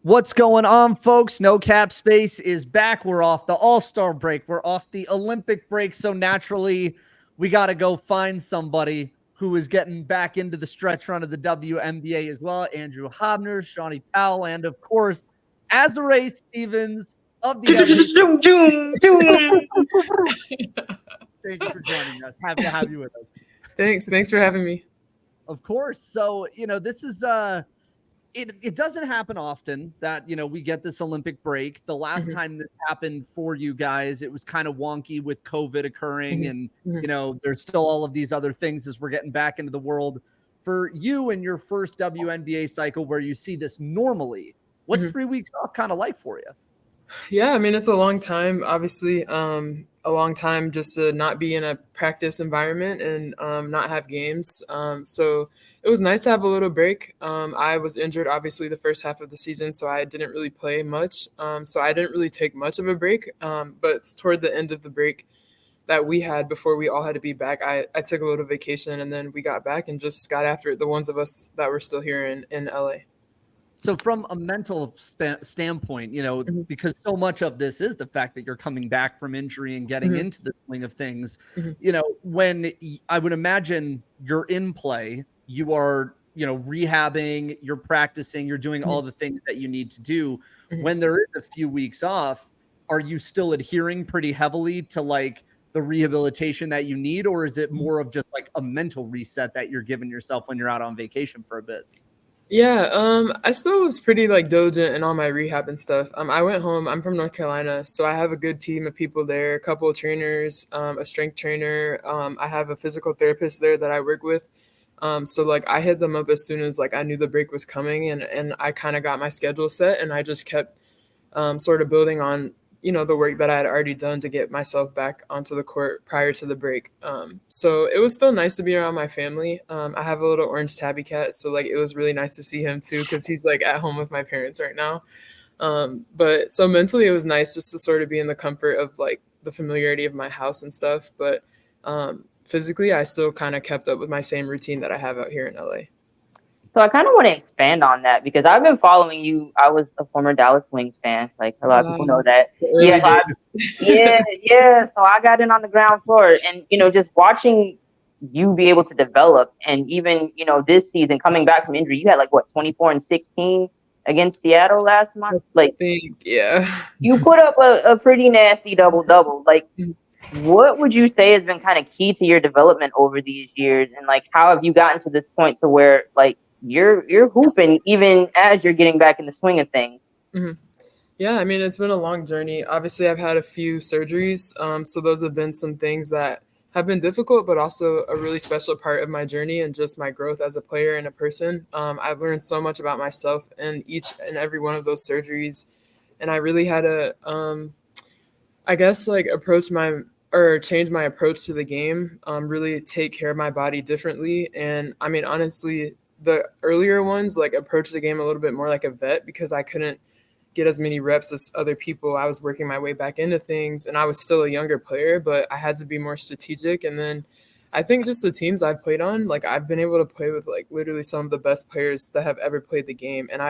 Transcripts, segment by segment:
What's going on, folks? No Cap Space is back. We're off the All-Star break. We're off the Olympic break. So naturally, we got to go find somebody who is getting back into the stretch run of the WNBA as well. Andrew Hobner, Shawnee Powell, and of course, Azura Stevens of the Thank you for joining us. Happy to have you with us. Thanks for having me. Of course. So, this is it doesn't happen often that, we get this Olympic break. The last time this happened for you guys, it was kind of wonky with COVID occurring. And, there's still all of these other things as we're getting back into the world. For you and your first WNBA cycle where you see this normally, what's 3 weeks off kind of like for you? Yeah, I mean, it's a long time, obviously, a long time just to not be in a practice environment and not have games. So it was nice to have a little break. I was injured, obviously, the first half of the season, so I didn't really play much. So I didn't really take much of a break. But toward the end of the break that we had before we all had to be back, I took a little vacation, and then we got back and just got after it, the ones of us that were still here in LA. So from a mental standpoint, because so much of this is the fact that you're coming back from injury and getting into the swing of things, when I would imagine you're in play, you are, rehabbing, you're practicing, you're doing all the things that you need to do. When there is a few weeks off, are you still adhering pretty heavily to like the rehabilitation that you need? Or is it more of just like a mental reset that you're giving yourself when you're out on vacation for a bit? Yeah, I still was pretty like diligent in all my rehab and stuff. I went home. I'm from North Carolina, so I have a good team of people there, a couple of trainers, a strength trainer. I have a physical therapist there that I work with. So like I hit them up as soon as like I knew the break was coming, and I kind of got my schedule set, and I just kept sort of building on the work that I had already done to get myself back onto the court prior to the break. So it was still nice to be around my family. I have a little orange tabby cat, so like it was really nice to see him too, because he's like at home with my parents right now. But so mentally it was nice just to sort of be in the comfort of like the familiarity of my house and stuff. But physically I still kind of kept up with my same routine that I have out here in LA. So I kind of want to expand on that because I've been following you. I was a former Dallas Wings fan. Like a lot of people know that. Yeah. So I got in on the ground floor and, just watching you be able to develop and even, this season coming back from injury, you had like 24-16 against Seattle last month. Like, yeah, you put up a pretty nasty double. Like, what would you say has been kind of key to your development over these years? And like, how have you gotten to this point to where like, you're hooping even as you're getting back in the swing of things? Yeah, I mean, it's been a long journey. Obviously, I've had a few surgeries. So those have been some things that have been difficult, but also a really special part of my journey and just my growth as a player and a person. I've learned so much about myself in each and every one of those surgeries. And I really had to, I guess, like change my approach to the game, really take care of my body differently. And I mean, honestly, the earlier ones like approached the game a little bit more like a vet because I couldn't get as many reps as other people. I was working my way back into things and I was still a younger player, but I had to be more strategic. And then I think just the teams I've played on, like I've been able to play with like literally some of the best players that have ever played the game. And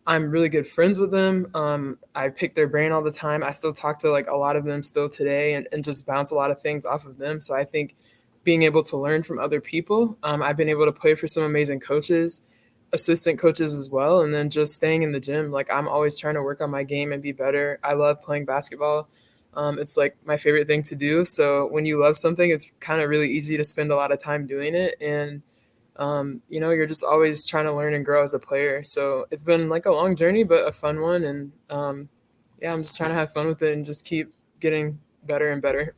I'm really good friends with them. I pick their brain all the time. I still talk to like a lot of them still today and just bounce a lot of things off of them. So I think being able to learn from other people. I've been able to play for some amazing coaches, assistant coaches as well, and then just staying in the gym. Like I'm always trying to work on my game and be better. I love playing basketball. It's like my favorite thing to do. So when you love something, it's kind of really easy to spend a lot of time doing it. And, you're just always trying to learn and grow as a player. So it's been like a long journey, but a fun one. And I'm just trying to have fun with it and just keep getting better and better.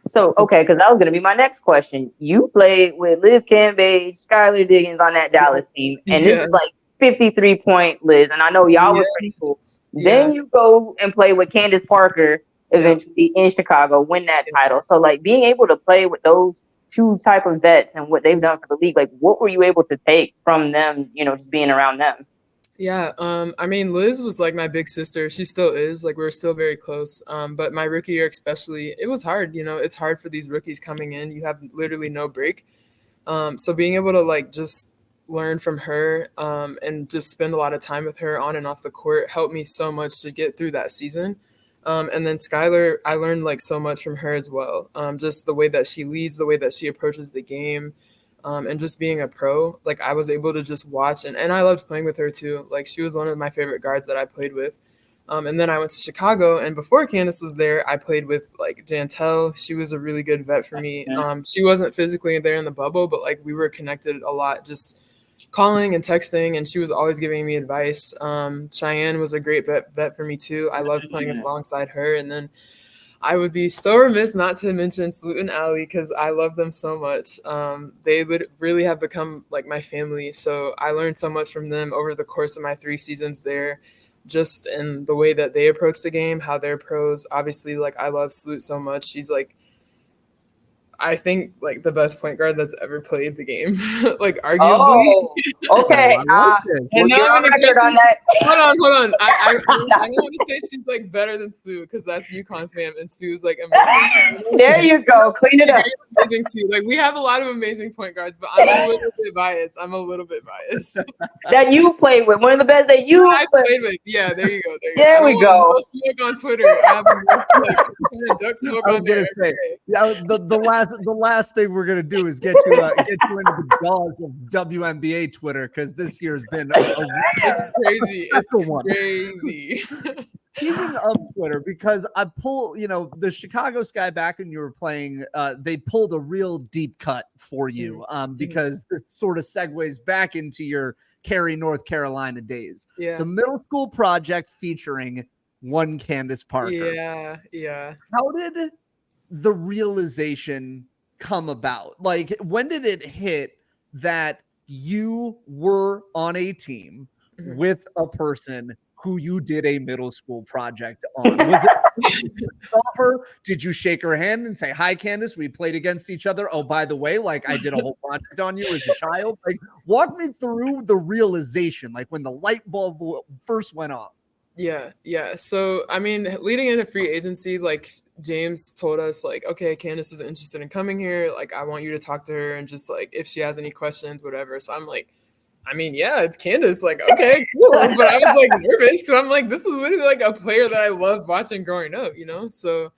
So, okay, because that was going to be my next question. You played with Liz Cambage, Skylar Diggins on that Dallas team, and this is like 53-point Liz, and I know y'all were pretty cool. Yeah. Then you go and play with Candace Parker eventually in Chicago, win that title. So, like, being able to play with those two type of vets and what they've done for the league, like, what were you able to take from them, just being around them? Yeah, I mean, Liz was like my big sister. She still is. Like, we're still very close. But my rookie year especially, it was hard. It's hard for these rookies coming in. You have literally no break. So being able to like just learn from her and just spend a lot of time with her on and off the court helped me so much to get through that season. And then Skylar, I learned like so much from her as well. Just the way that she leads, the way that she approaches the game, and just being a pro. Like I was able to just watch and I loved playing with her too. Like she was one of my favorite guards that I played with. And then I went to Chicago, and before Candace was there, I played with like Jantel. She was a really good vet for me. She wasn't physically there in the bubble, but like we were connected a lot, just calling and texting, and she was always giving me advice. Cheyenne was a great vet for me too. I loved playing alongside her. And then I would be so remiss not to mention Sloot and Allie because I love them so much. They would really have become like my family. So I learned so much from them over the course of my 3 seasons there. Just in the way that they approach the game, how they're pros. Obviously, like I love Sloot so much. She's like, I think like the best point guard that's ever played the game, like arguably. Oh, okay. And now I'm gonna record on that. Hold on. I don't want to say she's like better than Sue because that's UConn fam, and Sue's like amazing. There you go. Clean it up. Amazing too. Like we have a lot of amazing point guards, but I'm a little bit biased. That you played with, one of the best that you played with. Yeah, there you go. There we go. No smoke on Twitter. I have duck smoke on there. Yeah, the last thing we're gonna do is get you into the jaws of WNBA Twitter because this year's been it's crazy. It's crazy. Speaking of Twitter, because I pull, the Chicago Sky back when you were playing, they pulled a real deep cut for you because this sort of segues back into your Cary, North Carolina days. Yeah. The middle school project featuring one Candace Parker. Yeah. How did the realization come about? Like, when did it hit that you were on a team with a person who you did a middle school project on? Was it you saw her? Did you shake her hand and say, "Hi, Candace, we played against each other. Oh, by the way, like I did a whole project on you as a child"? Like, walk me through the realization, like when the light bulb first went off. Yeah. So, I mean, leading into free agency, like James told us, like, okay, Candace is interested in coming here. Like, I want you to talk to her and just like, if she has any questions, whatever. So I'm like, I mean, yeah, it's Candace. Like, okay, cool. But I was like nervous because I'm like, this is literally like a player that I loved watching growing up, So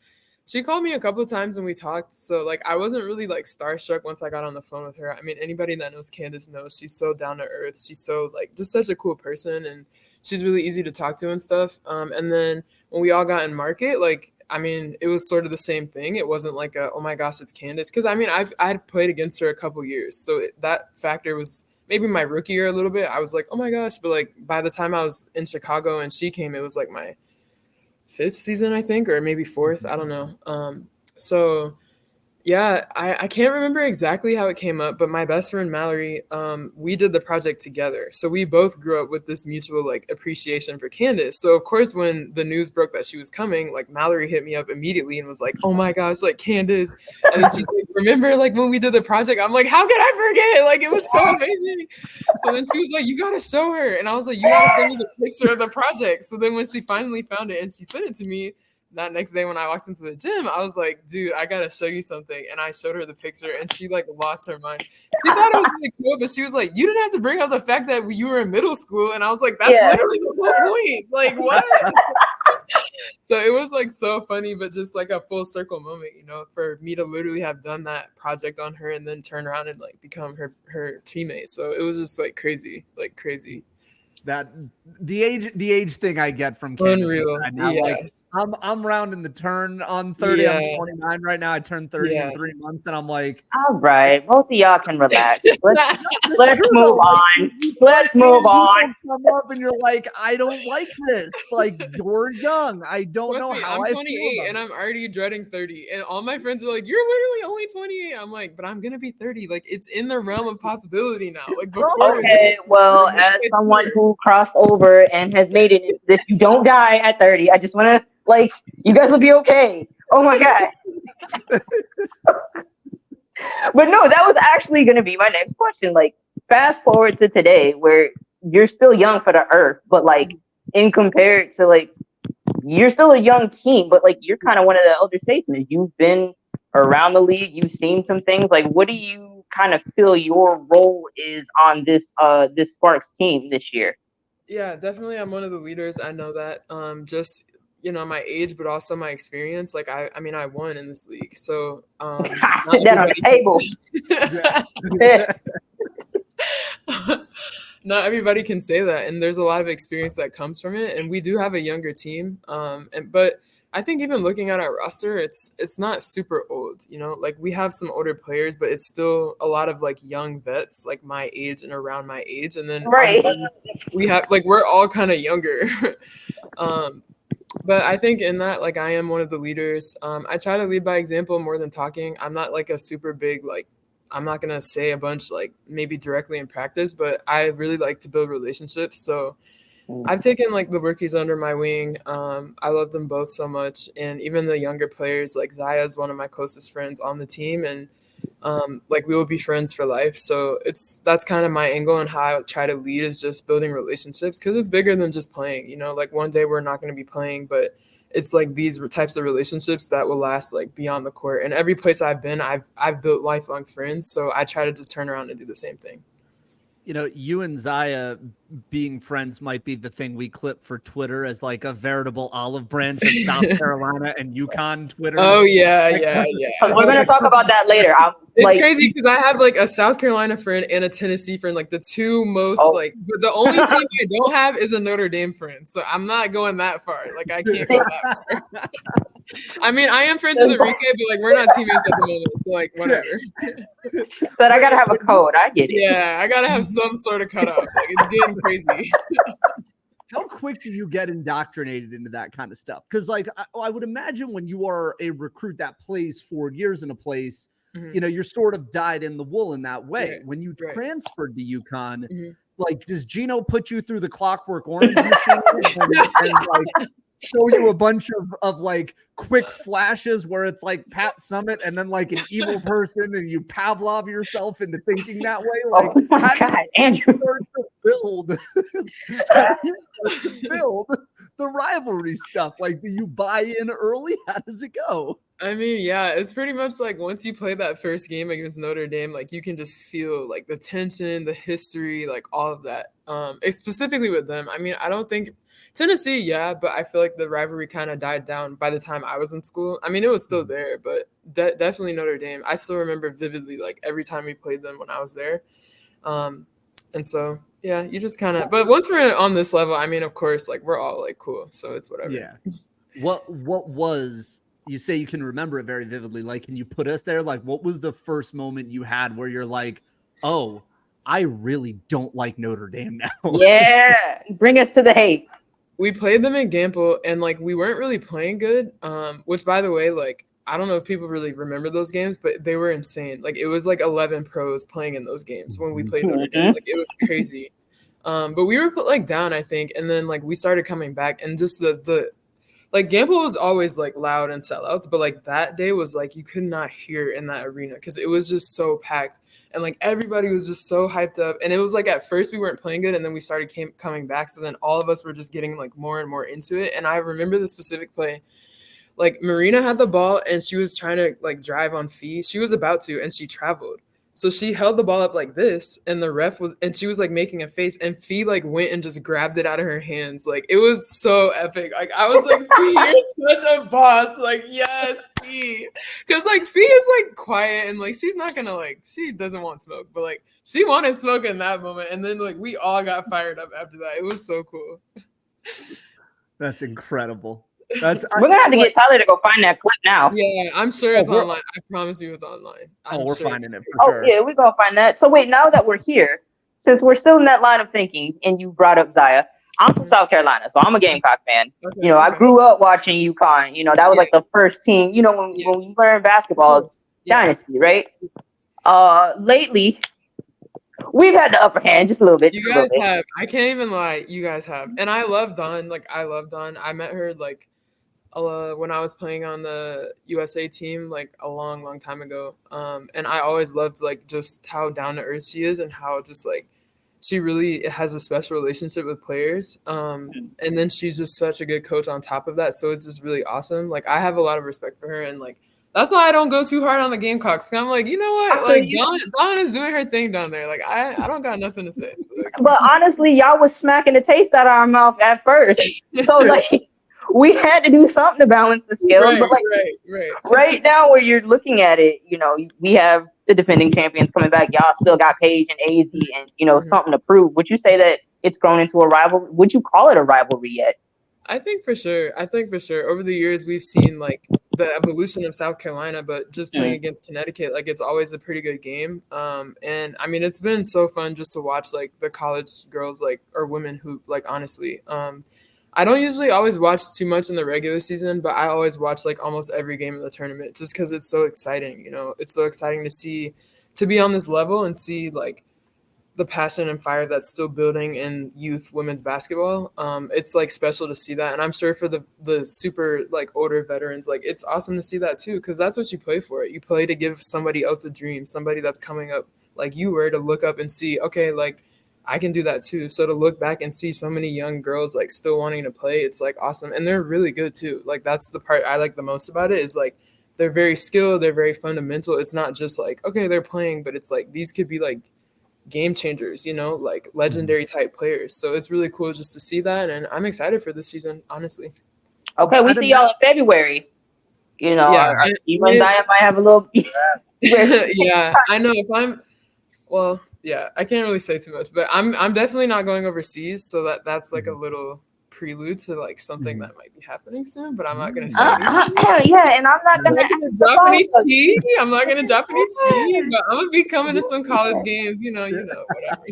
she called me a couple of times and we talked. So like, I wasn't really like starstruck once I got on the phone with her. I mean, anybody that knows Candace knows she's so down to earth. She's so like just such a cool person, and she's really easy to talk to and stuff. And then when we all got in market, like, I mean, it was sort of the same thing. It wasn't like oh my gosh, it's Candace. Cause I mean, I'd played against her a couple years. So that factor was maybe my rookie year a little bit. I was like, oh my gosh. But like by the time I was in Chicago and she came, it was like my 5th season, I think, or maybe 4th. I don't know. So yeah, I can't remember exactly how it came up, but my best friend Mallory, we did the project together. So we both grew up with this mutual like appreciation for Candace. So of course, when the news broke that she was coming, like Mallory hit me up immediately and was like, "Oh my gosh, like Candace!" And then she's like, "Remember like when we did the project?" I'm like, "How could I forget? Like it was so amazing." So then she was like, "You gotta show her," and I was like, "You gotta send me the picture of the project." So then when she finally found it and she sent it to me, that next day when I walked into the gym, I was like, "Dude, I gotta show you something." And I showed her the picture and she like lost her mind. She thought it was really cool, but she was like, "You didn't have to bring up the fact that you were in middle school." And I was like, "That's literally the whole point. Like what?" So it was like so funny, but just like a full circle moment, for me to literally have done that project on her and then turn around and like become her teammate. So it was just like crazy. That the age thing I get from Candace now, like I'm rounding the turn on 30. I'm 29 right now. I turned 30 in 3 months, and I'm like, all right, both of y'all can relax. Let's move on. Let's move on. Come up and you're like, I don't like this. Like, you're young. I don't know how I'm 28 and I'm already dreading 30. And all my friends are like, "You're literally only 28." I'm like, "But I'm gonna be 30. Like, it's in the realm of possibility now." Like, before. Okay, well, as someone who crossed over and has made it into this, you don't die at 30. I just want to. Like, you guys will be okay. Oh my God. But no, that was actually going to be my next question. Like, fast forward to today where you're still young for the earth, but like in compared to like, you're still a young team, but like, you're kind of one of the elder statesmen. You've been around the league. You've seen some things. Like, what do you kind of feel your role is on this Sparks team this year? Yeah, definitely. I'm one of the leaders. I know that. Just my age, but also my experience. Like I mean, I won in this league, so I sit that on the table. Not everybody can say that, and there's a lot of experience that comes from it. And we do have a younger team, but I think even looking at our roster, it's not super old. Like we have some older players, but it's still a lot of like young vets, like my age and around my age. And then obviously we have like we're all kind of younger. But I think in that, like I am one of the leaders. I try to lead by example more than talking. I'm not like a super big I'm not going to say a bunch like maybe directly in practice, but I really like to build relationships. So I've taken like the rookies under my wing. I love them both so much. And even the younger players, like Zaya is one of my closest friends on the team. And like we will be friends for life. So that's kind of my angle and how I try to lead is just building relationships because it's bigger than just playing, like one day we're not going to be playing, but it's like these types of relationships that will last like beyond the court. And every place I've been, I've built lifelong friends. So I try to just turn around and do the same thing. You and Zaya being friends might be the thing we clip for Twitter as like a veritable olive branch of South Carolina and UConn Twitter. Oh yeah. We're gonna talk about that later. It's crazy because I have like a South Carolina friend and a Tennessee friend, like the two most but the only team I don't have is a Notre Dame friend. So I'm not going that far. Like I can't go that far. I mean, I am friends with Enrique, but like we're not teammates at the moment. So like whatever. But I gotta have a code. I get it. Yeah, I gotta have some sort of cutoff. Like it's getting crazy. How quick do you get indoctrinated into that kind of stuff? Because like I would imagine when you are a recruit that plays 4 years in a place, you're sort of dyed in the wool in that way. Right. When you transferred to UConn, Mm-hmm. like does Gino put you through the Clockwork Orange machine and like show you a bunch of like quick flashes where it's like Pat Summitt and then like an evil person and you Pavlov yourself into thinking that way? Like how do you Andrew start to build the rivalry stuff? Like, do you buy in early? How does it go? I mean, yeah, it's pretty much like once you play that first game against Notre Dame, like you can just feel like the tension, the history, like all of that. Specifically with them. I mean, I don't think Tennessee, yeah, but I feel like the rivalry kind of died down by the time I was in school. I mean, it was still there, but definitely Notre Dame. I still remember vividly, like every time we played them when I was there. And so, yeah, you just kind of, but once we're on this level, I mean, of course, like we're all like cool. So it's whatever. Yeah. What was, you say you can remember it very vividly. Like, can you put us there? Like, what was the first moment you had where you're like, oh, I really don't like Notre Dame now? Yeah. Bring us to the hate. We played them in Gamble and like we weren't really playing good. Which by the way, like I don't know if people really remember those games, but they were insane. Like it was like 11 pros playing in those games when we played Notre Dame. Like it was crazy. But we were put like down, I think, and then like we started coming back and just the like Gamble was always like loud and sellouts, but like that day was like you could not hear in that arena because it was just so packed. And like everybody was just so hyped up. And it was like at first we weren't playing good and then we started coming back. So then all of us were just getting like more and more into it. And I remember the specific play. Like Marina had the ball and she was trying to like drive on Fee. She was about to and she traveled. So she held the ball up like this and the ref was and she was like making a face and Fee like went and just grabbed it out of her hands. Like it was so epic. Like I was like, Fee, you're such a boss. Like, yes, Fee. Because like Fee is like quiet and like she's not gonna like she doesn't want smoke, but like she wanted smoke in that moment. And then like we all got fired up after that. It was so cool. That's incredible. We're gonna have to get Tyler to go find that clip now. Yeah, I'm sure it's online. I promise you it's online. We're finding it for sure. Yeah, we're gonna find that. So wait, now that we're here, since we're still in that line of thinking, and you brought up Zaya, I'm from South Carolina, so I'm a Gamecock fan. Okay, I grew up watching UConn. That was like the first team. When you learn basketball, dynasty, right? Lately, we've had the upper hand just a little bit. You guys have. I can't even lie. You guys have, and I love Dawn. Like I love Dawn. I met her like when I was playing on the USA team like a long time ago. And I always loved like just how down to earth she is and how just like she really has a special relationship with players. And then she's just such a good coach on top of that. So it's just really awesome. Like I have a lot of respect for her and like That's why I don't go too hard on the Gamecocks. I'm like, you know what? Like, Dawn is doing her thing down there. Like, I don't got nothing to say. Like, but honestly, y'all was smacking the taste out of our mouth at first. So like, we had to do something to balance the scales. Right, but like, right now, where you're looking at it, we have the defending champions coming back. Y'all still got Paige and AZ, and something to prove. Would you say that it's grown into a rivalry? Would you call it a rivalry yet? I think for sure. Over the years, we've seen like the evolution of South Carolina, but just playing against Connecticut, like it's always a pretty good game. And I mean, it's been so fun just to watch like the college girls, like, or women hoop, like, honestly. I don't usually always watch too much in the regular season, but I always watch like almost every game of the tournament just because it's so exciting. It's so exciting to be on this level and see like the passion and fire that's still building in youth women's basketball. It's like special to see that. And I'm sure for the super like older veterans, like it's awesome to see that too, because that's what you play for. You play to give somebody else a dream, somebody that's coming up like you were, to look up and see, okay, like I can do that too. So to look back and see so many young girls like still wanting to play, it's like awesome. And they're really good too. Like that's the part I like the most about it, is like they're very skilled, they're very fundamental. It's not just like, okay, they're playing, but it's like these could be like game changers, like legendary type players. So it's really cool just to see that, and I'm excited for this season, honestly. Okay, we see y'all in February. Yeah, our even Diane might have a little. Yeah, I know. I can't really say too much, but I'm definitely not going overseas, so that's like a little prelude to like something that might be happening soon, but I'm not gonna say anything. Yeah, and I'm not gonna drop any tea. I'm not gonna drop any tea, but I'm gonna be coming to some college games, whatever.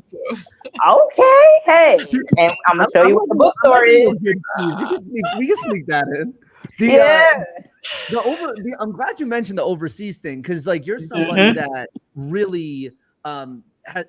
So okay, hey, and I'm gonna show you what the bookstore is. We can sneak that in. I'm glad you mentioned the overseas thing, because like you're somebody that really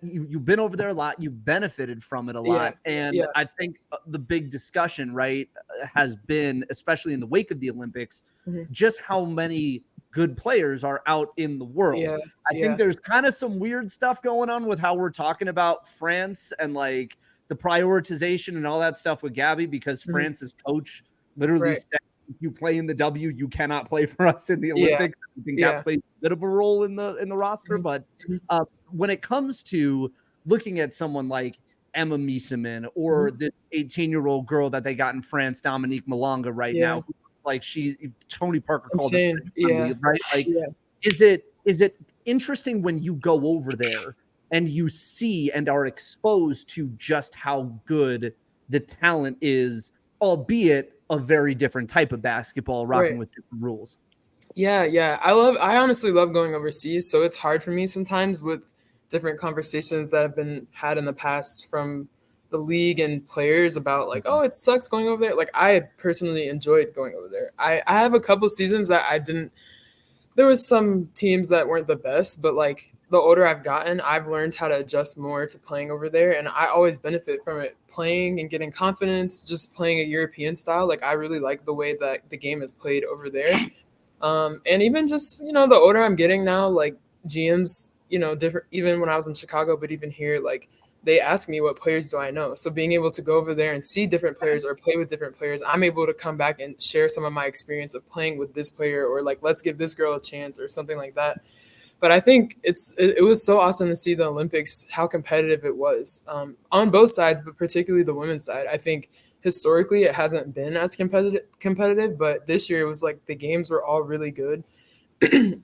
you've been over there a lot, you've benefited from it a lot, and I think the big discussion, right, has been, especially in the wake of the Olympics, just how many good players are out in the world. I think there's kind of some weird stuff going on with how we're talking about France and like the prioritization and all that stuff with Gabby, because France's coach literally said, if you play in the W, you cannot play for us in the Olympics. I think that plays a bit of a role in the roster. But when it comes to looking at someone like Emma Miesemann or this 18-year-old girl that they got in France, Dominique Malonga, right now, who looks like Tony Parker called it, right? Like, is it interesting when you go over there and you see and are exposed to just how good the talent is, albeit a very different type of basketball, rocking with different rules? Yeah. I honestly love going overseas. So it's hard for me sometimes with different conversations that have been had in the past from the league and players about like, oh, it sucks going over there. Like I personally enjoyed going over there. I have a couple seasons that I didn't. There was some teams that weren't the best, but like the older I've gotten, I've learned how to adjust more to playing over there. And I always benefit from it, playing and getting confidence, just playing a European style. Like I really like the way that the game is played over there. And even just, the older I'm getting now, like GMs, different, even when I was in Chicago, but even here, like they ask me what players do I know. So being able to go over there and see different players or play with different players, I'm able to come back and share some of my experience of playing with this player, or like, let's give this girl a chance or something like that. But I think it was so awesome to see the Olympics, how competitive it was on both sides, but particularly the women's side. I think historically it hasn't been as competitive, but this year it was like the games were all really good.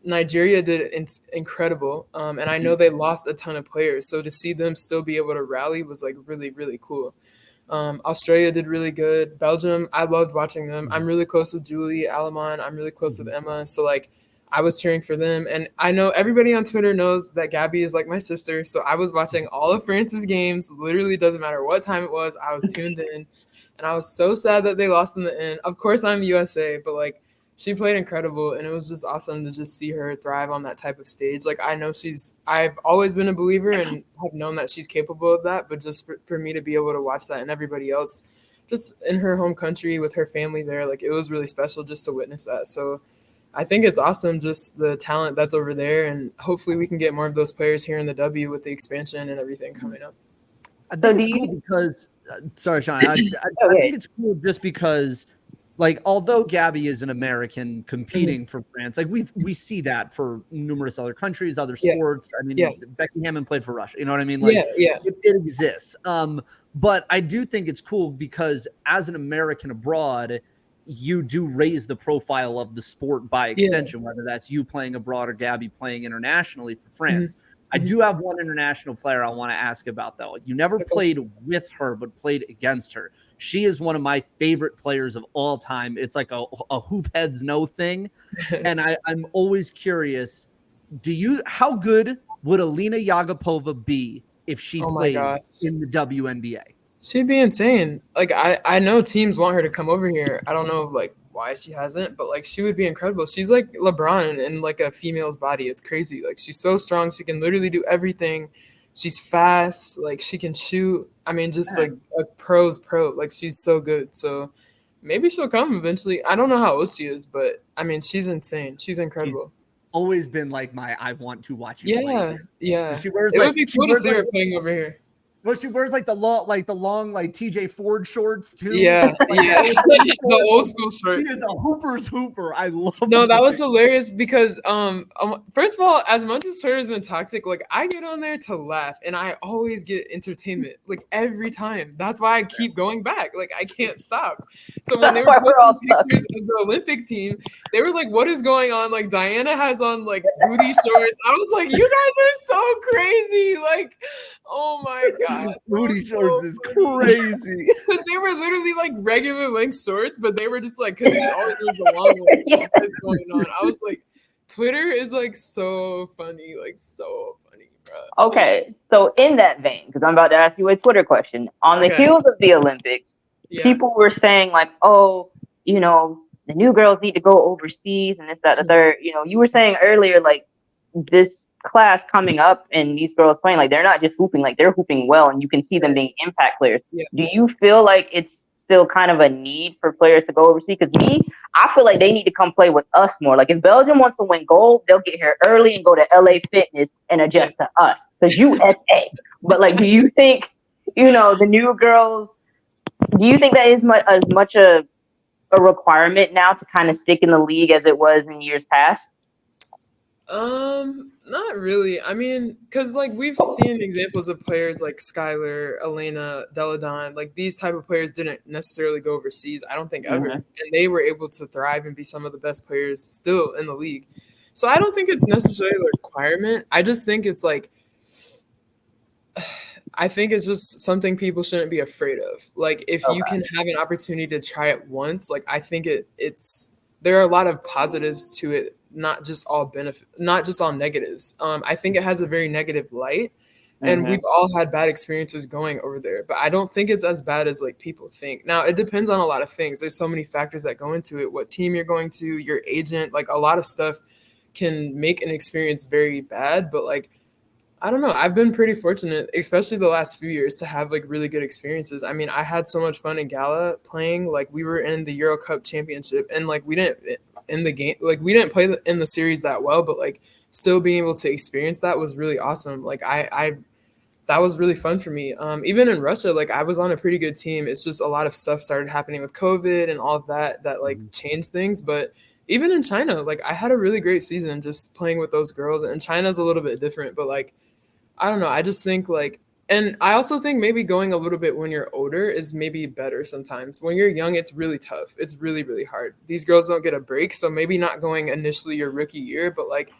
Nigeria did incredible, and I know they lost a ton of players, so to see them still be able to rally was like really, really cool. Australia did really good. Belgium, I loved watching them. I'm really close with Julie Alamon. I'm really close with Emma, so like I was cheering for them. And I know everybody on Twitter knows that Gabby is like my sister. So I was watching all of France's games. Literally doesn't matter what time it was. I was tuned in. And I was so sad that they lost in the end. Of course, I'm USA, but like she played incredible. And it was just awesome to just see her thrive on that type of stage. Like I know I've always been a believer and have known that she's capable of that. But just for me to be able to watch that and everybody else just in her home country with her family there, like it was really special just to witness that. So I think it's awesome, just the talent that's over there, and hopefully we can get more of those players here in the W with the expansion and everything coming up. I think it's cool because, sorry, Sean, I think it's cool just because like, although Gabby is an American competing for France, like we see that for numerous other countries, other sports. I mean, Becky Hammond played for Russia. You know what I mean? Like, it exists. But I do think it's cool because as an American abroad, you do raise the profile of the sport by extension, whether that's you playing abroad or Gabby playing internationally for France. I do have one international player I want to ask about, though. You never played with her, but played against her. She is one of my favorite players of all time. It's like a hoop heads no thing. And I'm always curious, how good would Alina Yagapova be if she played in the WNBA? She'd be insane. Like, I know teams want her to come over here. I don't know, like, why she hasn't, but, like, she would be incredible. She's like LeBron in, like, a female's body. It's crazy. Like, she's so strong. She can literally do everything. She's fast. Like, she can shoot. I mean, just, like, a pro's pro. Like, she's so good. So maybe she'll come eventually. I don't know how old she is, but, I mean, she's insane. She's incredible. She's always been, like, I want to watch you play. Yeah. She wears, it would be cool to see her playing over here. Well, she wears like the long TJ Ford shorts too. Yeah, the old school shorts. She is a hooper's hooper. I love. No, that was hilarious because first of all, as much as Twitter has been toxic, like I get on there to laugh and I always get entertainment, like every time. That's why I keep going back. Like I can't stop. So when they were posting pictures of the Olympic team, they were like, "What is going on?" Like Diana has on like booty shorts. I was like, "You guys are so crazy!" Like, oh my god. Booty shorts is crazy. Because they were literally like regular length shorts, but they were just like, because she always wears the long ones. Like, what is going on? I was like, Twitter is like so funny, bro. Okay, so in that vein, because I'm about to ask you a Twitter question. On the heels of the Olympics, people were saying like, oh, you know, the new girls need to go overseas and this, that, the third. You know, you were saying earlier like this class coming up and these girls playing, like they're not just hooping, like they're hooping well and you can see them being impact players. Do you feel like it's still kind of a need for players to go overseas? Because I feel like they need to come play with us more. Like if Belgium wants to win gold, they'll get here early and go to LA Fitness and adjust to us because USA. But like, do you think, you know, the new girls, do you think that is as much a requirement now to kind of stick in the league as it was in years past? Not really. I mean, because like we've seen examples of players like Skylar, Elena, Deladon, like these type of players didn't necessarily go overseas. I don't think ever, and they were able to thrive and be some of the best players still in the league. So I don't think it's necessarily a requirement. I just think it's like, I think it's just something people shouldn't be afraid of. Like if you can have an opportunity to try it once, like I think there are a lot of positives to it. Not just all negatives. I think it has a very negative light, and we've all had bad experiences going over there. But I don't think it's as bad as like people think. Now it depends on a lot of things. There's so many factors that go into it. What team you're going to, your agent, like a lot of stuff can make an experience very bad. But like, I don't know. I've been pretty fortunate, especially the last few years, to have like really good experiences. I mean, I had so much fun in Gala playing. Like we were in the Euro Cup championship, and like we didn't play in the series that well, but like still being able to experience that was really awesome. Like that was really fun for me. Even in Russia, like I was on a pretty good team. It's just a lot of stuff started happening with COVID and all of that like changed things. But even in China, like I had a really great season just playing with those girls. And China's a little bit different, but like, I don't know. I just think like, and I also think maybe going a little bit when you're older is maybe better sometimes. When you're young, it's really tough. It's really, really hard. These girls don't get a break. So maybe not going initially your rookie year, but like,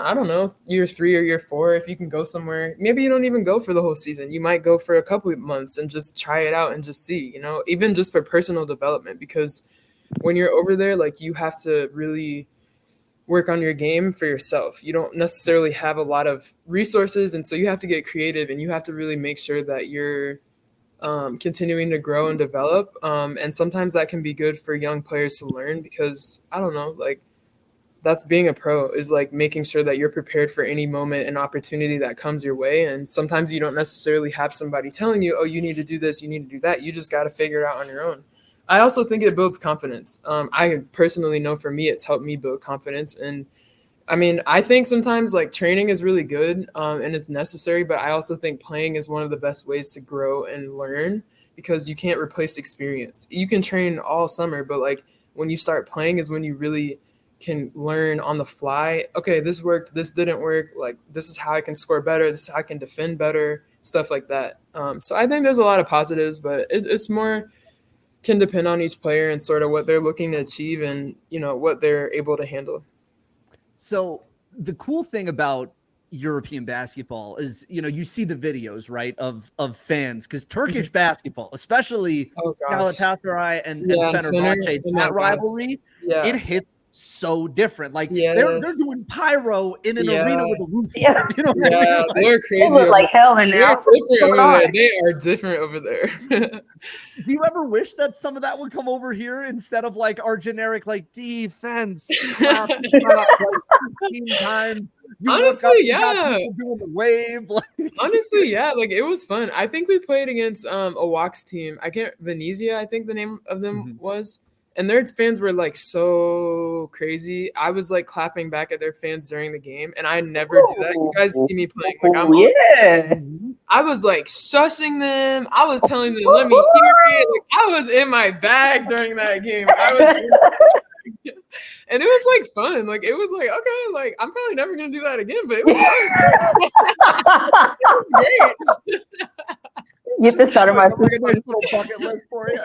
I don't know, year 3 or year 4, if you can go somewhere, maybe you don't even go for the whole season. You might go for a couple of months and just try it out and just see, you know, even just for personal development, because when you're over there, like you have to really work on your game for yourself. You don't necessarily have a lot of resources, and so you have to get creative and you have to really make sure that you're continuing to grow and develop. And sometimes that can be good for young players to learn because, I don't know, like that's being a pro, is like making sure that you're prepared for any moment and opportunity that comes your way. And sometimes you don't necessarily have somebody telling you, oh, you need to do this, you need to do that. You just got to figure it out on your own. I also think it builds confidence. I personally know for me, it's helped me build confidence. And I mean, I think sometimes like training is really good and it's necessary, but I also think playing is one of the best ways to grow and learn, because you can't replace experience. You can train all summer, but like when you start playing is when you really can learn on the fly. Okay, this worked, this didn't work. Like, this is how I can score better. This is how I can defend better, stuff like that. So I think there's a lot of positives, but it's more can depend on each player and sort of what they're looking to achieve and, you know, what they're able to handle. So the cool thing about European basketball is, you know, you see the videos, right, of fans, because Turkish basketball, especially Galatasaray and Fenerbahce, that rivalry, it hits so different. Like they're doing pyro in an arena with a roof. You know what I mean? Like, they're crazy. They look like hell in there. They are different over there. Do you ever wish that some of that would come over here instead of like our generic like defense? Stop, time. Honestly, yeah. Doing the wave. Honestly, yeah. Like it was fun. I think we played against a Wax team. Venezia, I think the name of them was. And their fans were like so crazy. I was like clapping back at their fans during the game, and I never do that. You guys see me playing. Like I was like shushing them. I was telling them, let me hear it. Like I was in my bag during that game. And it was like fun. Like it was like, okay, like I'm probably never gonna do that again, but it was fun. It was great. Get this out of my system. Like a nice little bucket list for you.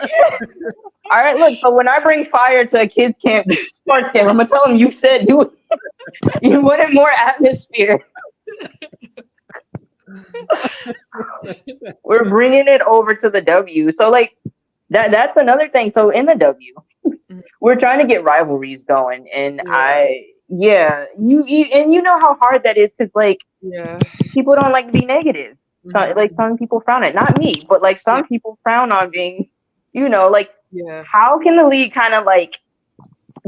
All right, look. So when I bring fire to a kids camp, sports camp, I'm gonna tell them you said do it. You wanted more atmosphere. We're bringing it over to the W. So like that's another thing. So in the W, we're trying to get rivalries going, and you know how hard that is because like people don't like to be negative. So, like some people frown at, not me, but like some people frown on being, you know, like how can the league kind of like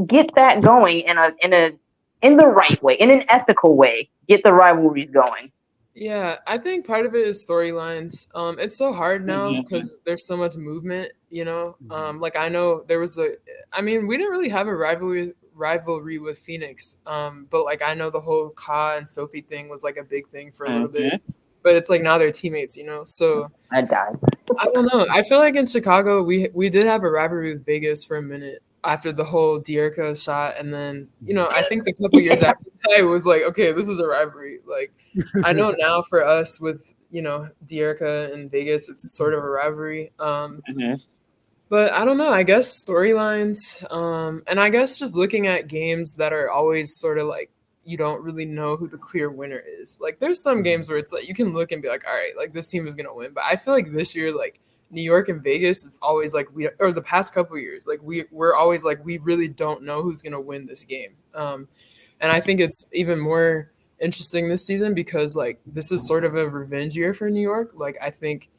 get that going in the right way, in an ethical way, get the rivalries going? Yeah, I think part of it is storylines. It's so hard now because there's so much movement, you know. Like I know there was we didn't really have a rivalry with Phoenix, but like I know the whole Ka and Sophie thing was like a big thing for a little bit. But it's like now they're teammates, you know. So I died. I don't know. I feel like in Chicago we did have a rivalry with Vegas for a minute after the whole Dierka shot, and then you know I think a couple years after that it was like, okay, this is a rivalry. Like I know now for us with you know Dierka and Vegas, it's sort of a rivalry. But I don't know. I guess storylines, and I guess just looking at games that are always sort of like. You don't really know who the clear winner is. Like there's some games where it's like you can look and be like, all right, like this team is gonna win. But I feel like this year, like New York and Vegas, it's always like the past couple of years, like we're always like we really don't know who's gonna win this game. And I think it's even more interesting this season because like this is sort of a revenge year for New York. Like I think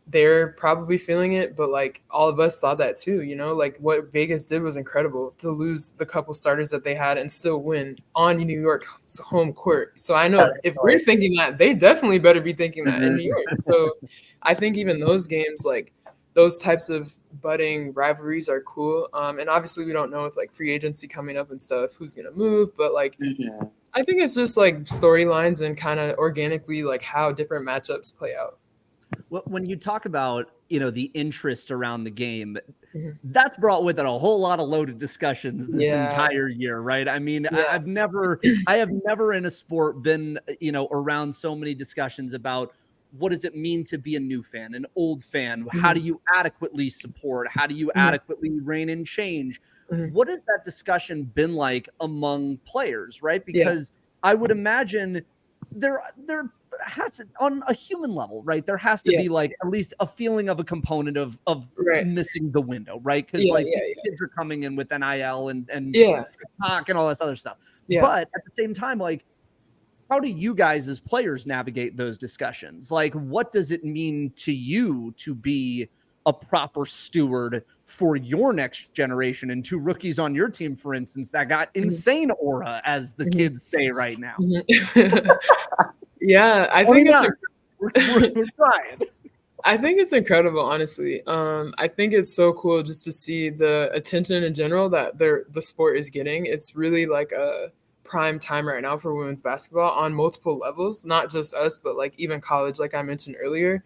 they're probably feeling it, but like all of us saw that too, you know, like what Vegas did was incredible to lose the couple starters that they had and still win on New York's home court. So I know if we're thinking that, they definitely better be thinking that in New York. So I think even those games, like those types of budding rivalries are cool. And obviously we don't know with like free agency coming up and stuff, who's going to move, but like, I think it's just like storylines and kind of organically like how different matchups play out. Well, when you talk about, you know, the interest around the game, that's brought with it a whole lot of loaded discussions this entire year, right? I mean, I have never in a sport been, you know, around so many discussions about what does it mean to be a new fan, an old fan? How do you adequately support? How do you adequately rein in change? What has that discussion been like among players, right? Because I would imagine there has to, on a human level, right? There has to be like at least a feeling of a component of missing the window, right? Because these kids are coming in with NIL and TikTok and all this other stuff. But at the same time, like, how do you guys as players navigate those discussions? Like, what does it mean to you to be a proper steward for your next generation and two rookies on your team, for instance, that got insane aura, as the kids say right now? Yeah, I think we're trying. I think it's incredible, honestly. I think it's so cool just to see the attention in general that the sport is getting. It's really like a prime time right now for women's basketball on multiple levels, not just us, but like even college, like I mentioned earlier.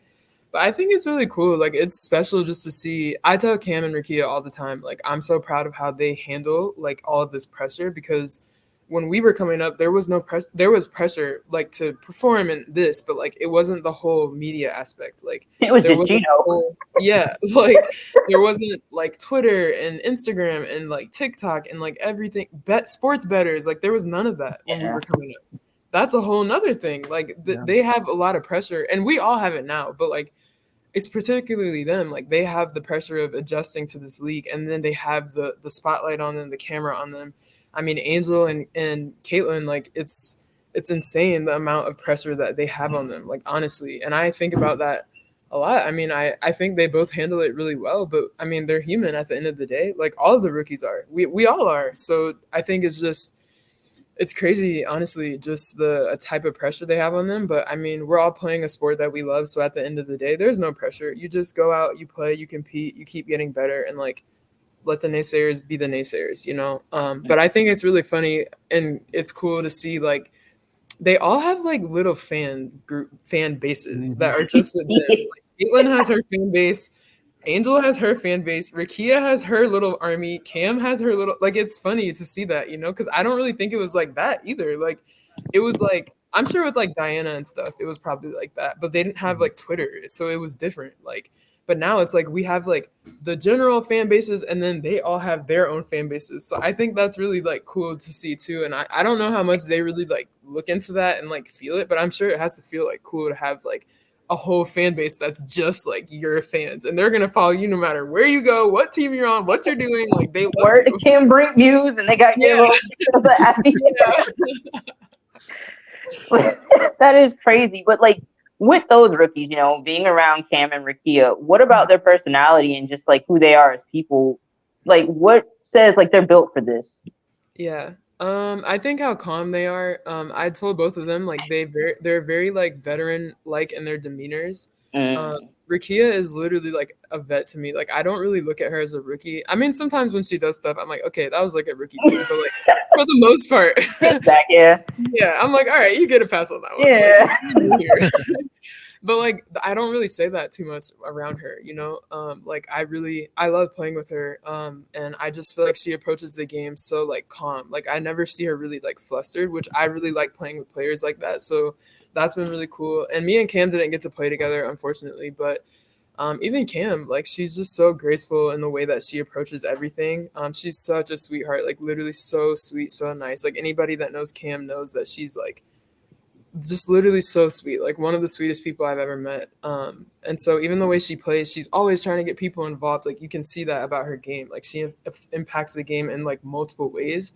But I think it's really cool. Like, it's special just to see. I tell Cam and Rakia all the time, like, I'm so proud of how they handle like all of this pressure, because when we were coming up, there was no press. There was pressure like to perform in this, but like it wasn't the whole media aspect. Like It was there just wasn't Gino. like there wasn't like Twitter and Instagram and like TikTok and like everything. Sports betters, like there was none of that when we were coming up. That's a whole nother thing. Like they have a lot of pressure, and we all have it now, but like it's particularly them. Like they have the pressure of adjusting to this league, and then they have the spotlight on them, the camera on them. I mean, Angel and Caitlin, like it's insane the amount of pressure that they have on them, like honestly. And I think about that a lot. I mean, I think they both handle it really well, but I mean, they're human at the end of the day. Like all of the rookies are. We all are. So I think it's crazy, honestly, just the type of pressure they have on them. But I mean, we're all playing a sport that we love. So at the end of the day, there's no pressure. You just go out, you play, you compete, you keep getting better, and like let the naysayers be the naysayers, you know? But I think it's really funny and it's cool to see like they all have like little fan bases that are just with them. Like, Caitlin has her fan base, Angel has her fan base, Rakia has her little army, Cam has her little, like it's funny to see that, you know, because I don't really think it was like that either. Like it was like, I'm sure with like Diana and stuff, it was probably like that, but they didn't have like Twitter, so it was different. Like, but now it's like we have like the general fan bases, and then they all have their own fan bases. So I think that's really like cool to see too. And I don't know how much they really like look into that and like feel it, but I'm sure it has to feel like cool to have like a whole fan base that's just like your fans, and they're gonna follow you no matter where you go, what team you're on, what you're doing. Like they where the Kim bring views, and they got your little. That is crazy, but like with those rookies, you know, being around Cam and Rakia, what about their personality and just like who they are as people? Like, what says like they're built for this? Yeah. I think how calm they are. I told both of them like they're very like veteran like in their demeanors. Rakia is literally like a vet to me. Like I don't really look at her as a rookie. I mean, sometimes when she does stuff, I'm like, okay, that was like a rookie thing, but like for the most part, yeah, I'm like, all right, you get a pass on that one. Yeah. Like, but like I don't really say that too much around her, you know. Like I love playing with her. And I just feel like she approaches the game so like calm. Like I never see her really like flustered, which I really like playing with players like that. So that's been really cool. And me and Cam didn't get to play together, unfortunately, but even Cam, like she's just so graceful in the way that she approaches everything. She's such a sweetheart, like literally so sweet, so nice. Like anybody that knows Cam knows that she's like just literally so sweet, like one of the sweetest people I've ever met. And so even the way she plays, she's always trying to get people involved. Like you can see that about her game. Like she impacts the game in like multiple ways.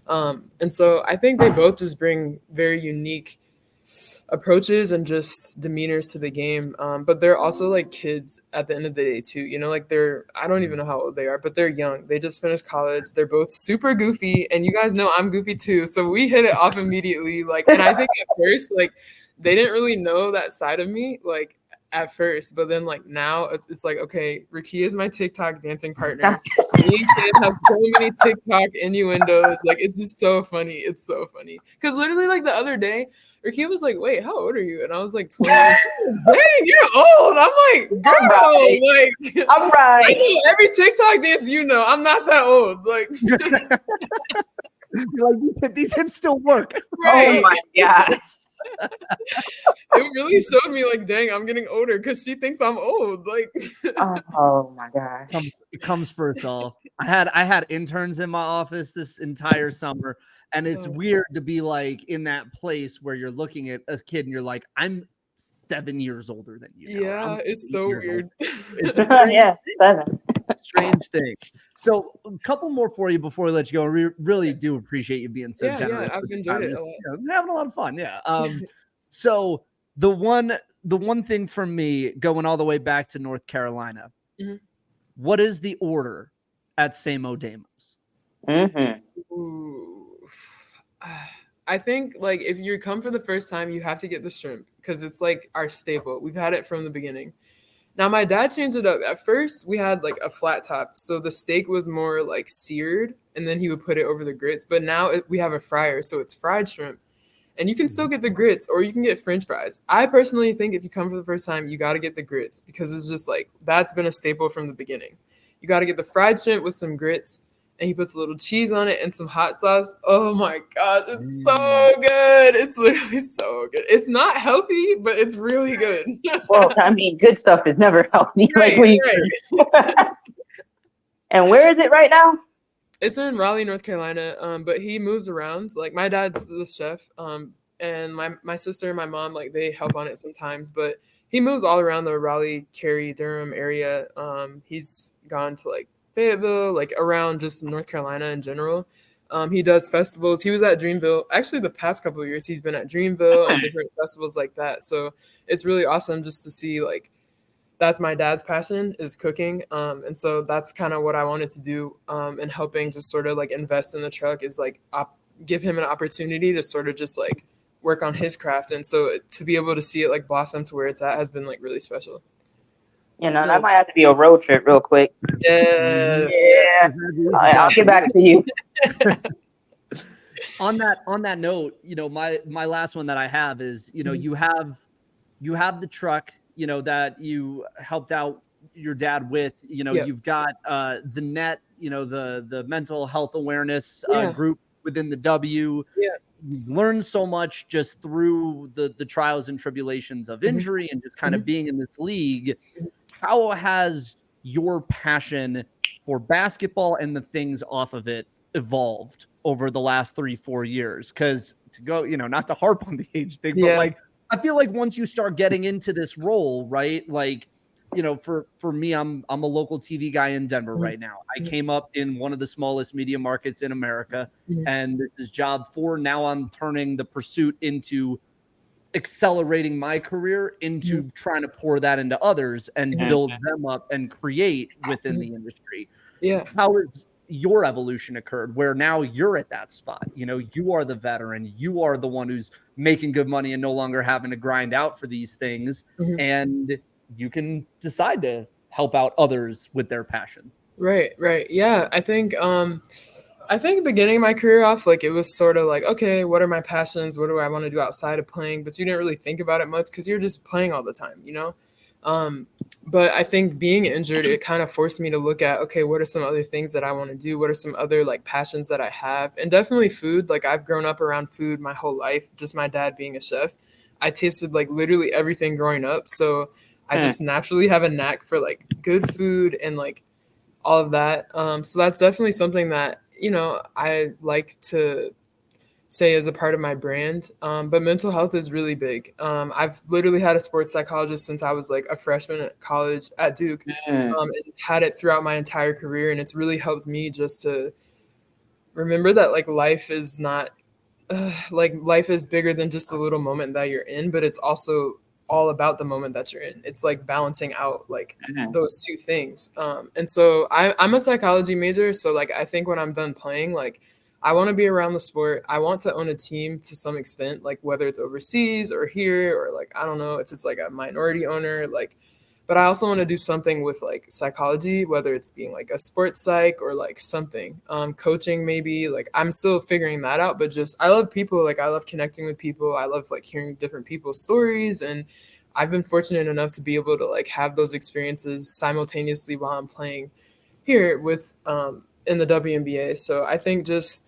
And so I think they both just bring very unique approaches and just demeanors to the game. But they're also like kids at the end of the day too, you know, like I don't even know how old they are, but they're young. They just finished college. They're both super goofy, and you guys know I'm goofy too. So we hit it off immediately. Like, and I think at first, like they didn't really know that side of me, like at first, but then like now it's like, okay, Rakia is my TikTok dancing partner. Me and Kid have so many TikTok innuendos. Like it's just so funny. It's so funny. Because literally like the other day, Rakia was like, wait, how old are you? And I was like 20. Dang, you're old. I'm like, girl, like I'm right. I know every TikTok dance, you know. I'm not that old. Like like these hips still work. Right. Oh my gosh. It really showed me like, dang, I'm getting older because she thinks I'm old. Like oh my gosh. It comes for us all. I had interns in my office this entire summer, and it's weird to be like in that place where you're looking at a kid and you're like, I'm 7 years older than you. Yeah, it's so weird. Yeah, 7. Strange thing. So a couple more for you before we let you go. We really do appreciate you being so generous. Yeah, I've enjoyed it a lot. You know, having a lot of fun. Yeah. So the one thing for me going all the way back to North Carolina, what is the order at Samo Damos? I think like if you come for the first time, you have to get the shrimp because it's like our staple. We've had it from the beginning. Now my dad changed it up. At first we had like a flat top, so the steak was more like seared, and then he would put it over the grits. But now we have a fryer, so it's fried shrimp. And you can still get the grits, or you can get French fries. I personally think if you come for the first time, you got to get the grits, because it's just like, that's been a staple from the beginning. You got to get the fried shrimp with some grits, and he puts a little cheese on it and some hot sauce. Oh my gosh, it's so good. It's literally so good. It's not healthy, but it's really good. Well, I mean, good stuff is never healthy. Right, right. And where is it right now? It's in Raleigh, North Carolina, but he moves around. Like, my dad's the chef, and my sister and my mom, like, they help on it sometimes, but he moves all around the Raleigh, Cary, Durham area. He's gone to, like, Fayetteville, like, around just North Carolina in general. He does festivals. He was at Dreamville. Actually, the past couple of years, he's been at Dreamville and different festivals like that. So it's really awesome just to see, like, that's my dad's passion, is cooking. And so that's kind of what I wanted to do, and helping just sort of like invest in the truck is like give him an opportunity to sort of just like work on his craft. And so to be able to see it like blossom to where it's at has been like really special. You know, that might have to be a road trip real quick. Yes. Yeah. I'll get back to you. On that note, you know, my last one that I have is, you know, you have the truck, you know, that you helped out your dad with, you know, you've got the net, you know, the mental health awareness group within the W. You've learned so much just through the trials and tribulations of injury and just kind of being in this league. How has your passion for basketball and the things off of it evolved over the last 3-4 years? Because to go, you know, not to harp on the age thing, but like, I feel like once you start getting into this role, right? Like, you know, for me, I'm a local TV guy in Denver right now. I came up in one of the smallest media markets in America, and this is job 4. Now I'm turning the pursuit into accelerating my career into trying to pour that into others and build them up and create within the industry. How is your evolution occurred where now you're at that spot? You know, you are the veteran, you are the one who's making good money and no longer having to grind out for these things, and you can decide to help out others with their passion. Right. Yeah, I think beginning my career off, like, it was sort of like, okay, what are my passions, what do I want to do outside of playing? But you didn't really think about it much because you're just playing all the time, you know. But I think being injured, it kind of forced me to look at, okay, what are some other things that I want to do? What are some other like passions that I have? And definitely food. Like, I've grown up around food my whole life, just my dad being a chef. I tasted like literally everything growing up. So I just naturally have a knack for like good food and like all of that. So that's definitely something that, you know, I like to say as a part of my brand. But mental health is really big. I've literally had a sports psychologist since I was like a freshman at college at Duke, and had it throughout my entire career. And it's really helped me just to remember that like life is not like life is bigger than just the little moment that you're in, but it's also all about the moment that you're in. It's like balancing out like those two things. And so I'm a psychology major. So like, I think when I'm done playing, like, I want to be around the sport. I want to own a team to some extent, like whether it's overseas or here, or like, I don't know if it's like a minority owner, like, but I also want to do something with like psychology, whether it's being like a sports psych or like something, coaching maybe. Like, I'm still figuring that out, but just, I love people. Like, I love connecting with people. I love like hearing different people's stories. And I've been fortunate enough to be able to like have those experiences simultaneously while I'm playing here with, in the WNBA. So I think just,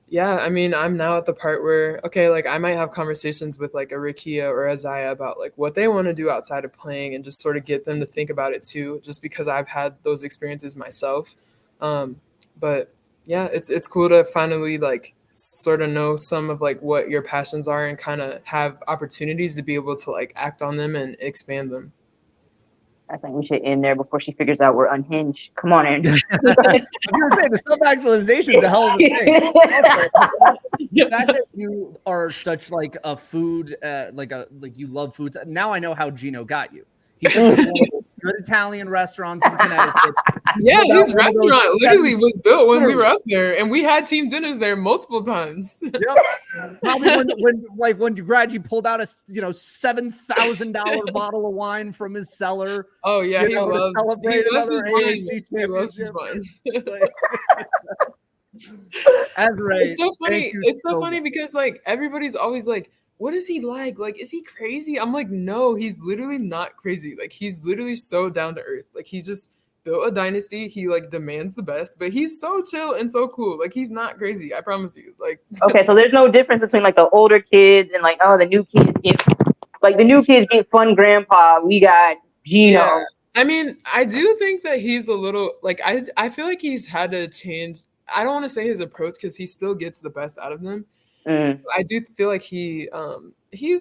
yeah, I mean, I'm now at the part where, okay, like I might have conversations with like a Rakia or a Zaya about like what they want to do outside of playing, and just sort of get them to think about it too, just because I've had those experiences myself. But yeah, it's cool to finally like sort of know some of like what your passions are and kind of have opportunities to be able to like act on them and expand them. I think we should end there before she figures out we're unhinged. Come on, Andrew. I was going to say, the self-actualization is a hell of a thing. The fact that you are such like a food, like you love food. Now I know how Gino got you. He took good Italian restaurants in Connecticut. Yeah, his restaurant literally was built when we were up there, and we had team dinners there multiple times. Yep. Probably when you graduated, you pulled out a $7,000 bottle of wine from his cellar. Oh yeah, he loves his wine. Azura, It's so funny. It's so funny much. because like everybody's always like, what is he like? Like, is he crazy? I'm like, no, he's literally not crazy. Like, he's literally so down to earth. Like, he just built a dynasty. He like demands the best, but he's so chill and so cool. Like, he's not crazy. I promise you. Like, okay, so there's no difference between like the older kids and like, oh, the new kids get fun grandpa. We got Gino. yeah. I mean, I do think that he's a little like I feel like he's had to change. I don't want to say his approach because he still gets the best out of them. I do feel like he's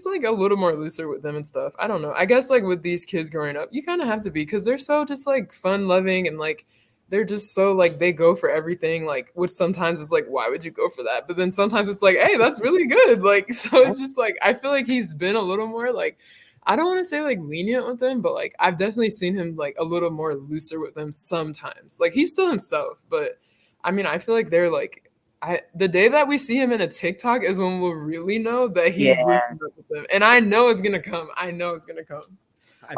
like a little more looser with them and stuff. I don't know. I guess like with these kids growing up, you kind of have to be because they're so just like fun loving and like they're just so like they go for everything, like which sometimes is like, why would you go for that? But then sometimes it's like, hey, that's really good. Like so it's just like I feel like he's been a little more like I don't want to say like lenient with them, but like I've definitely seen him like a little more looser with them sometimes. Like he's still himself, but I mean I feel like they're like the day that we see him in a TikTok is when we'll really know that he's loosened up with them. And I know it's gonna come.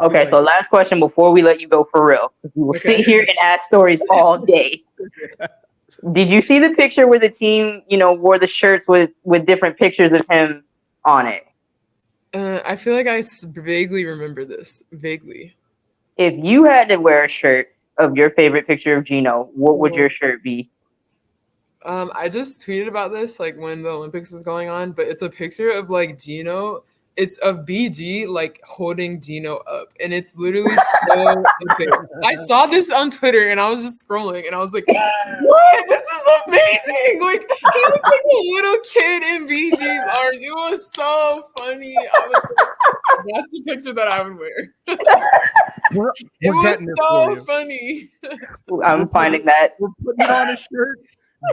Okay, so last question before we let you go for real. We will sit here and ask stories all day. Did you see the picture where the team, wore the shirts with different pictures of him on it? I feel like I vaguely remember this. Vaguely. If you had to wear a shirt of your favorite picture of Gino, what would your shirt be? I just tweeted about this like when the Olympics was going on, but it's a picture of like Gino. It's of BG like holding Gino up, and it's literally so epic. I saw this on Twitter, and I was just scrolling, and I was like, "What? This is amazing!" Like he looked like a little kid in BG's arms. It was so funny. I was like, that's the picture that I would wear. It was so funny. I'm finding that. We're putting it on a shirt.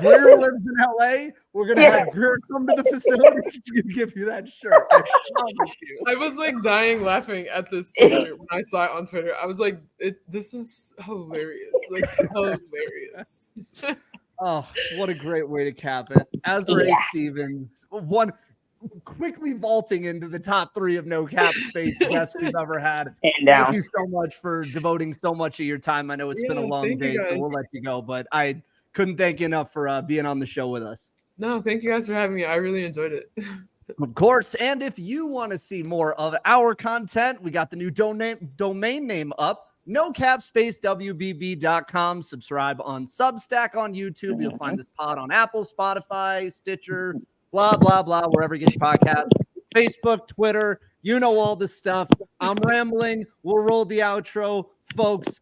Greer lives in LA. We're gonna have Greer come to the facility to give you that shirt. I was like dying laughing at this picture when I saw it on Twitter. I was like, "This is hilarious! Like hilarious." Oh, what a great way to cap it! Azura Stevens, one quickly vaulting into the top 3 of No Cap Space guests we've ever had. Thank you so much for devoting so much of your time. I know it's been a long day, so we'll let you go, but I couldn't thank you enough for being on the show with us. No, thank you guys for having me. I really enjoyed it. Of course. And if you want to see more of our content, we got the new domain name up, nocapspacewbb.com. Subscribe on Substack on YouTube. You'll find this pod on Apple, Spotify, Stitcher, blah, blah, blah, wherever you get your podcast. Facebook, Twitter, all this stuff. I'm rambling. We'll roll the outro. Folks,